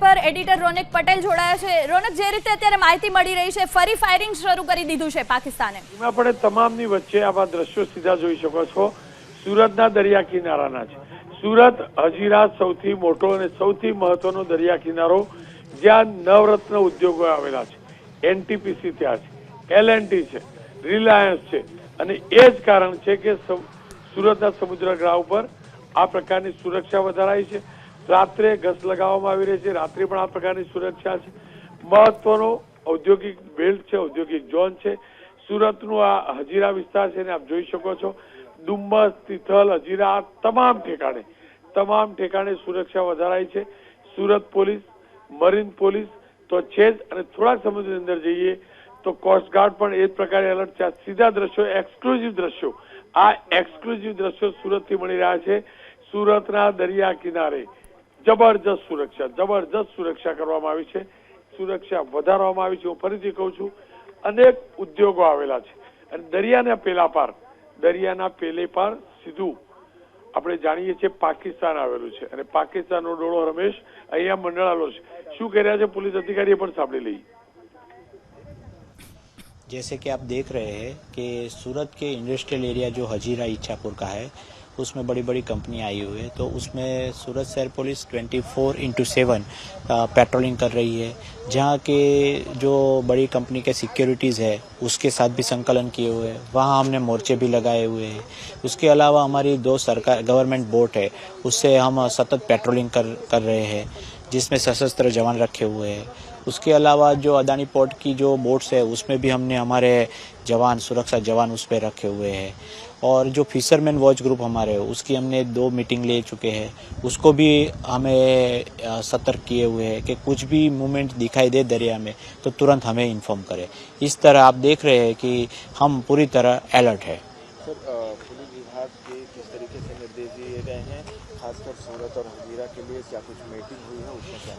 પર એડિટર રોનક પટેલ જોડાયા છે। રોનક, જે રીતે અત્યારે માહિતી મળી રહી છે, ફરી ફાયરિંગ શરૂ કરી દીધું છે પાકિસ્તાને। એમાં પણ તમામની વચ્ચે આવા દ્રશ્યો સીધા જોઈ શકો છો। સુરતના દરિયા કિનારાના છે। સુરત હજીરા સૌથી મોટો અને સૌથી મહત્વનો દરિયા કિનારો, જ્યાં નવરત્ન ઉદ્યોગો આવેલા છે। એનટીપીસી ત્યાં છે, એલએનટી છે, રિલાયન્સ છે, અને એ જ કારણ છે કે સુરતના સમુદ્ર ગ્રાહ ઉપર આ પ્રકારની સુરક્ષા વધારાઈ છે। રાત્રે ગસ્ત લગાવવામાં આવી રહી છે, રાત્રે પણ આ પ્રકારની સુરક્ષા છે। મહત્વનો ઔદ્યોગિક બેલ્ટ છે, ઔદ્યોગિક ઝોન છે। સુરતનું આ હજીરા વિસ્તાર છે ને આપ જોઈ શકો છો, ડુમ્મસ, તિથલ, હજીરા, તમામ ઠેકાણે સુરક્ષા વધારાઈ છે। સુરત પોલીસ, મરીન પોલીસ તો છે જ, અને થોડાક સમયની અંદર જઈએ તો કોસ્ટગાર્ડ પણ એ જ પ્રકારે એલર્ટ છે। સીધા દ્રશ્યો, એક્સક્લુઝિવ દ્રશ્યો સુરતથી મળી રહ્યા છે। સુરતના દરિયા કિનારે જબરજસ્ત સુરક્ષા કરવામાં આવી છે, સુરક્ષા વધારવામાં આવી છે। હું ફરીથી કહું છું, અનેક ઉદ્યોગો આવેલા છે, અને દરિયાના પેલે પાર સીધું આપણે જાણીએ છીએ પાકિસ્તાન આવેલું છે, અને પાકિસ્તાનનો ડોળો રમેશ અહીંયા મંડળાલો છે। શું કહી રહ્યા છે પોલીસ અધિકારીએ પણ સાંભળી લઈએ। जैसे कि आप देख रहे हैं कि सूरत के इंडस्ट्रियल एरिया जो हजीरा इच्छापुर का है, उसमें बड़ी बड़ी कंपनी आई हुई है, तो उसमें सूरत शहर पुलिस 24/7 पेट्रोलिंग कर रही है। जहाँ के जो बड़ी कंपनी के सिक्योरिटीज़ है उसके साथ भी संकलन किए हुए हैं, वहाँ हमने मोर्चे भी लगाए हुए हैं। उसके अलावा हमारी 2 सरकार गवर्नमेंट बोट है, उससे हम सतत पेट्रोलिंग कर रहे हैं, जिसमें सशस्त्र जवान रखे हुए हैं। उसके अलावा जो अदानी पोर्ट की जो बोट्स है उसमें भी हमने हमारे जवान, सुरक्षा जवान उस पर रखे हुए हैं। और जो फिशरमैन वॉच ग्रुप हमारे उसकी हमने 2 मीटिंग ले चुके हैं, उसको भी हमें सतर्क किए हुए हैं कि कुछ भी मूवमेंट दिखाई दे दरिया में तो तुरंत हमें इन्फॉर्म करें। इस तरह आप देख रहे हैं कि हम पूरी तरह अलर्ट है। सर, पुलिस विभाग के किस तरीके से निर्देश दिए गए हैं, खासकर सूरत और हजीरा के लिए क्या कुछ मीटिंग हुई है, उसमें क्या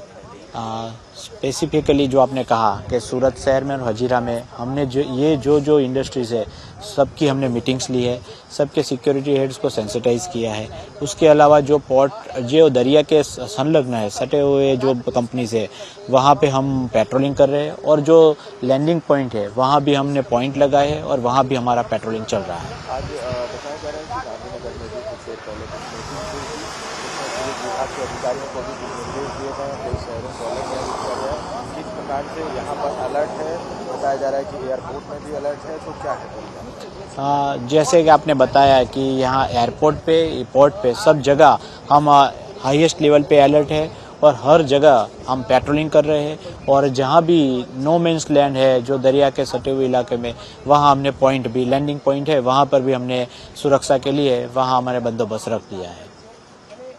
स्पेसिफिकली जो आपने कहा कि सूरत शहर में और हजीरा में हमने जो इंडस्ट्रीज़ है सबकी हमने मीटिंग्स ली है, सबके सिक्योरिटी हेड्स को सेंसिटाइज किया है। उसके अलावा जो पोर्ट जो दरिया के संलग्न है सटे हुए जो कंपनीज है वहाँ पे हम पेट्रोलिंग कर रहे हैं, और जो लैंडिंग पॉइंट है वहाँ भी हमने पॉइंट लगाए हैं और वहाँ भी हमारा पेट्रोलिंग चल रहा है। आज बताया जा रहा है कि गांधीनगर में भी कुछ देर पहले कुछ मीटिंग हुई थी, जिसमें पुलिस विभाग के अधिकारियों को भी कुछ निर्देश दिए गए हैं, कई शहरों को अलर्ट जारी किया गया है। किस प्रकार से यहाँ पर अलर्ट है, बताया जा रहा है कि एयरपोर्ट में भी अलर्ट है, तो क्या है? जैसे कि आपने बताया कि यहाँ एयरपोर्ट पे, पोर्ट पे, सब जगह हम हाईएस्ट लेवल पे अलर्ट है, और हर जगह हम पेट्रोलिंग कर रहे हैं। और जहाँ भी नो मेंस लैंड है जो दरिया के सटे हुए इलाके में, वहाँ हमने पॉइंट भी, लैंडिंग पॉइंट है, वहाँ पर भी हमने सुरक्षा के लिए वहाँ हमारे बंदोबस्त रख दिया है।